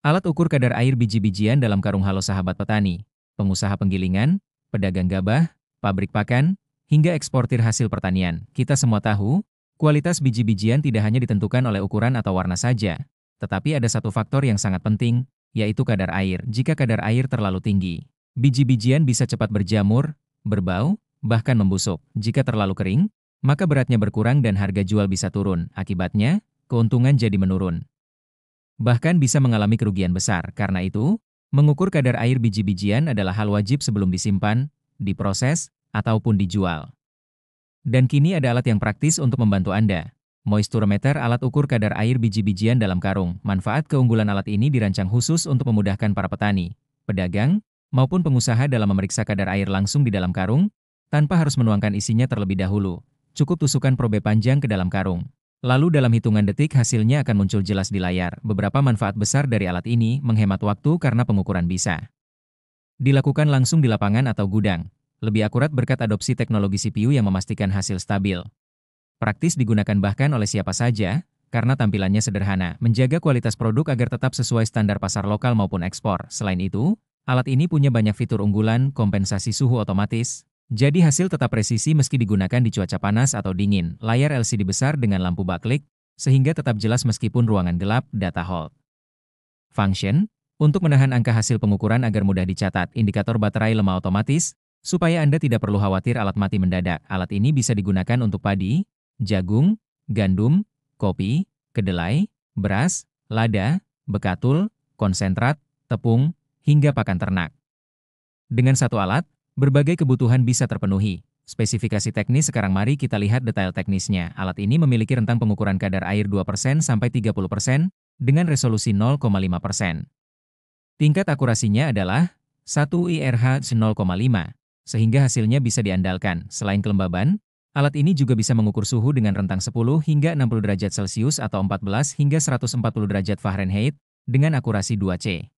Alat ukur kadar air biji-bijian dalam karung. Halo sahabat petani, pengusaha penggilingan, pedagang gabah, pabrik pakan, hingga eksportir hasil pertanian. Kita semua tahu, kualitas biji-bijian tidak hanya ditentukan oleh ukuran atau warna saja, tetapi ada satu faktor yang sangat penting, yaitu kadar air. Jika kadar air terlalu tinggi, biji-bijian bisa cepat berjamur, berbau, bahkan membusuk. Jika terlalu kering, maka beratnya berkurang dan harga jual bisa turun. Akibatnya, keuntungan jadi menurun. Bahkan bisa mengalami kerugian besar. Karena itu, mengukur kadar air biji-bijian adalah hal wajib sebelum disimpan, diproses, ataupun dijual. Dan kini ada alat yang praktis untuk membantu Anda. Moisturometer, alat ukur kadar air biji-bijian dalam karung. Manfaat keunggulan alat ini dirancang khusus untuk memudahkan para petani, pedagang, maupun pengusaha dalam memeriksa kadar air langsung di dalam karung, tanpa harus menuangkan isinya terlebih dahulu. Cukup tusukkan probe panjang ke dalam karung. Lalu dalam hitungan detik hasilnya akan muncul jelas di layar. Beberapa manfaat besar dari alat ini: menghemat waktu karena pengukuran bisa dilakukan langsung di lapangan atau gudang. Lebih akurat berkat adopsi teknologi CPU yang memastikan hasil stabil. Praktis digunakan bahkan oleh siapa saja, karena tampilannya sederhana, menjaga kualitas produk agar tetap sesuai standar pasar lokal maupun ekspor. Selain itu, alat ini punya banyak fitur unggulan, kompensasi suhu otomatis, jadi hasil tetap presisi meski digunakan di cuaca panas atau dingin. Layar LCD besar dengan lampu backlit, sehingga tetap jelas meskipun ruangan gelap. Data hold function, untuk menahan angka hasil pengukuran agar mudah dicatat. Indikator baterai lemah otomatis, supaya Anda tidak perlu khawatir alat mati mendadak. Alat ini bisa digunakan untuk padi, jagung, gandum, kopi, kedelai, beras, lada, bekatul, konsentrat, tepung, hingga pakan ternak. Dengan satu alat, berbagai kebutuhan bisa terpenuhi. Spesifikasi teknis. Sekarang mari kita lihat detail teknisnya. Alat ini memiliki rentang pengukuran kadar air 2% sampai 30% dengan resolusi 0,5%. Tingkat akurasinya adalah 1 IRH 0,5, sehingga hasilnya bisa diandalkan. Selain kelembaban, alat ini juga bisa mengukur suhu dengan rentang 10 hingga 60 derajat Celcius atau 14 hingga 140 derajat Fahrenheit dengan akurasi 2C.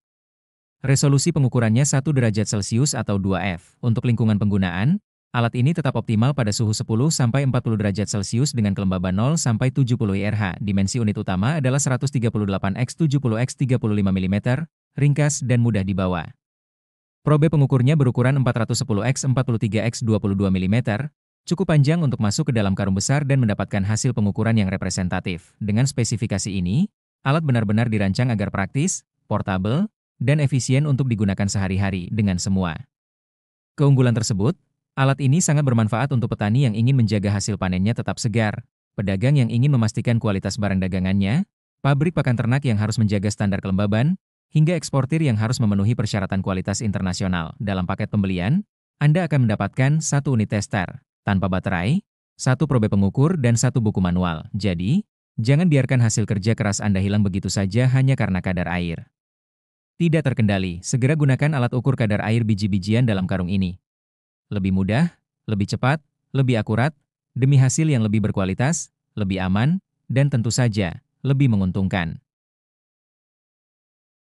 Resolusi pengukurannya 1 derajat Celcius atau 2F. Untuk lingkungan penggunaan, alat ini tetap optimal pada suhu 10-40 derajat Celcius dengan kelembaban 0-70 IRH. Dimensi unit utama adalah 138x70x35 mm, ringkas dan mudah dibawa. Probe pengukurnya berukuran 410x43x22 mm, cukup panjang untuk masuk ke dalam karung besar dan mendapatkan hasil pengukuran yang representatif. Dengan spesifikasi ini, alat benar-benar dirancang agar praktis, portable, dan efisien untuk digunakan sehari-hari. Dengan semua keunggulan tersebut, alat ini sangat bermanfaat untuk petani yang ingin menjaga hasil panennya tetap segar, pedagang yang ingin memastikan kualitas barang dagangannya, pabrik pakan ternak yang harus menjaga standar kelembaban, hingga eksportir yang harus memenuhi persyaratan kualitas internasional. Dalam paket pembelian, Anda akan mendapatkan 1 unit tester, tanpa baterai, 1 probe pengukur, dan 1 buku manual. Jadi, jangan biarkan hasil kerja keras Anda hilang begitu saja hanya karena kadar air tidak terkendali. Segera gunakan alat ukur kadar air biji-bijian dalam karung ini. Lebih mudah, lebih cepat, lebih akurat, demi hasil yang lebih berkualitas, lebih aman, dan tentu saja, lebih menguntungkan.